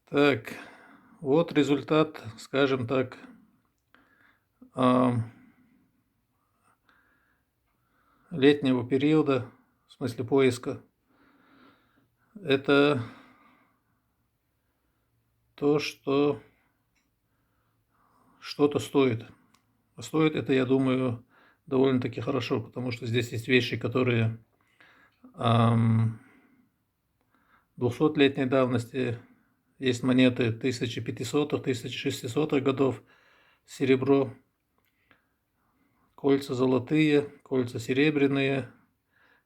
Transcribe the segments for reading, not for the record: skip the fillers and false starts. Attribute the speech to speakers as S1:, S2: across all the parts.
S1: Так, вот результат, скажем так, ам, летнего периода, в смысле поиска. Это то, что что-то стоит. А стоит это, я думаю, довольно-таки хорошо, потому что здесь есть вещи, которые 200-летней давности, есть монеты 1500-х, 1600-х годов, серебро, кольца золотые, кольца серебряные,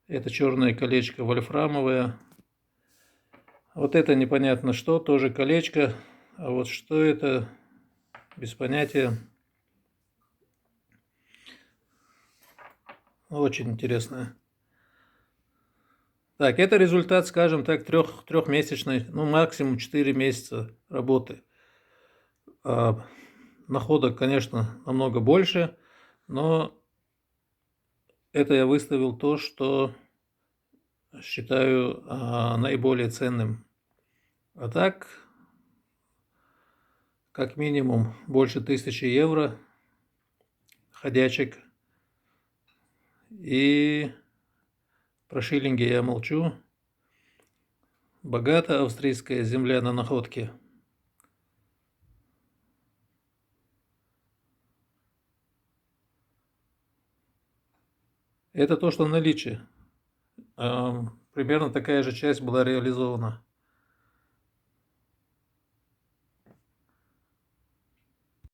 S1: это черное колечко вольфрамовое. Вот это непонятно что, тоже колечко, а вот что это, без понятия. Очень интересно. Так, это результат, скажем так, трехмесячной, ну максимум 4 месяца работы. Находок, конечно, намного больше, но это я выставил то, что считаю наиболее ценным. А так, как минимум, больше 1000 евро ходячек. И про шиллинги я молчу. Богата австрийская земля на находки. Это то, что в наличии. Примерно такая же часть была реализована.